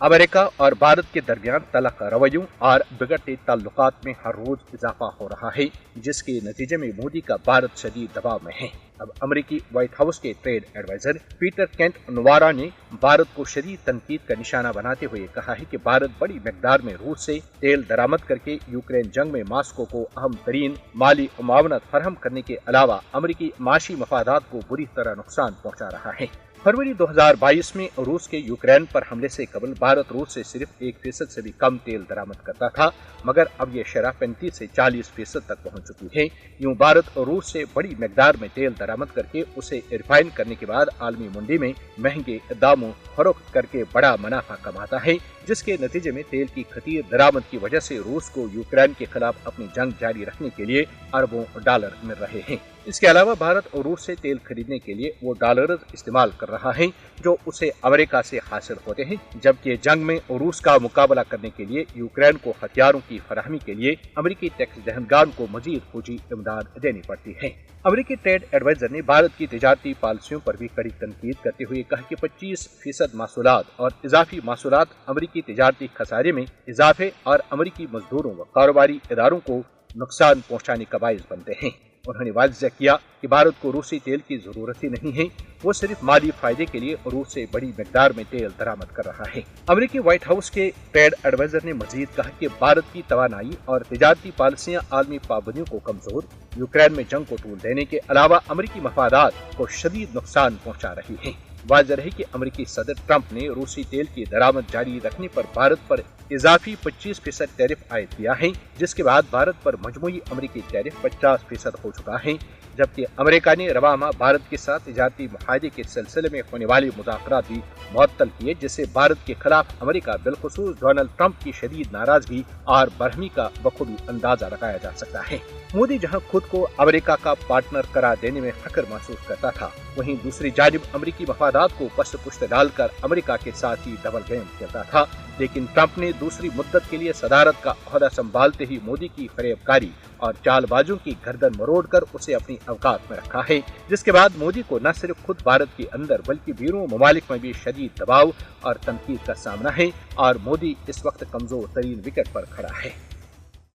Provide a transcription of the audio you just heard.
امریکہ اور بھارت کے درمیان تلخ رویوں اور بگڑتے تعلقات میں ہر روز اضافہ ہو رہا ہے، جس کے نتیجے میں مودی کا بھارت شدید دباؤ میں ہے۔ اب امریکی وائٹ ہاؤس کے ٹریڈ ایڈوائزر پیٹر کینٹ نوارا نے بھارت کو شدید تنقید کا نشانہ بناتے ہوئے کہا ہے کہ بھارت بڑی مقدار میں روس سے تیل درآمد کر کے یوکرین جنگ میں ماسکو کو اہم ترین مالی معاونت فراہم کرنے کے علاوہ امریکی معاشی مفادات کو بری طرح نقصان پہنچا رہا ہے۔ فروری 2022 میں روس کے یوکرین پر حملے سے قبل بھارت روس سے صرف 1% سے بھی کم تیل درآمد کرتا تھا، مگر اب یہ شرح 35 سے 40% تک پہنچ چکی ہے۔ یوں بھارت روس سے بڑی مقدار میں تیل درآمد کر کے اسے ریفائن کرنے کے بعد عالمی منڈی میں مہنگے داموں فروخت کر کے بڑا منافع کماتا ہے، جس کے نتیجے میں تیل کی خطیر درآمد کی وجہ سے روس کو یوکرین کے خلاف اپنی جنگ جاری رکھنے کے لیے اربوں ڈالر مل رہے ہیں۔ اس کے علاوہ بھارت روس سے تیل خریدنے کے لیے وہ ڈالرز استعمال کر رہا ہے جو اسے امریکہ سے حاصل ہوتے ہیں، جبکہ جنگ میں روس کا مقابلہ کرنے کے لیے یوکرین کو ہتھیاروں کی فراہمی کے لیے امریکی ٹیکس دہندگان کو مزید فوجی امداد دینی پڑتی ہے۔ امریکی ٹریڈ ایڈوائزر نے بھارت کی تجارتی پالیسیوں پر بھی کڑی تنقید کرتے ہوئے کہا کہ 25% محصولات اور اضافی محصولات امریکی تجارتی خسارے میں اضافے اور امریکی مزدوروں و کاروباری اداروں کو نقصان پہنچانے کا باعث بنتے ہیں۔ انہوں نے واضح کیا کہ بھارت کو روسی تیل کی ضرورت ہی نہیں ہے، وہ صرف مالی فائدے کے لیے روس سے بڑی مقدار میں تیل درآمد کر رہا ہے۔ امریکی وائٹ ہاؤس کے ٹریڈ ایڈوائزر نے مزید کہا کہ بھارت کی توانائی اور تجارتی پالیسیاں عالمی پابندیوں کو کمزور، یوکرین میں جنگ کو طول دینے کے علاوہ امریکی مفادات کو شدید نقصان پہنچا رہی ہیں۔ واضح ہے کہ امریکی صدر ٹرمپ نے روسی تیل کی درآمد جاری رکھنے پر بھارت پر اضافی 25% ٹیرف عائد کیا ہے، جس کے بعد بھارت پر مجموعی امریکی ٹیرف 50% ہو چکا ہے، جبکہ امریکہ نے رواں ماہ بھارت کے ساتھ تجارتی معاہدے کے سلسلے میں ہونے والے مذاکرات بھی معطل کیے، جس سے بھارت کے خلاف امریکہ بالخصوص ڈونلڈ ٹرمپ کی شدید ناراضگی اور برہمی کا بخوبی اندازہ لگایا جا سکتا ہے۔ مودی جہاں خود کو امریکہ کا پارٹنر قرار دینے میں فخر محسوس کرتا تھا، وہیں دوسری جانب امریکی مفادات کو پس پشت ڈال کر امریکہ کے ساتھ ہی ڈبل گیم کھیلتا تھا، لیکن ٹرمپ نے دوسری مدت کے لیے صدارت کا عہدہ سنبھالتے ہی مودی کی فریب کاری اور چال بازوں کی گردن مروڑ کر اسے اپنی اوقات میں رکھا ہے، جس کے بعد مودی کو نہ صرف خود بھارت کے اندر بلکہ بیرون ممالک میں بھی شدید دباؤ اور تنقید کا سامنا ہے، اور مودی اس وقت کمزور ترین وکٹ پر کھڑا ہے۔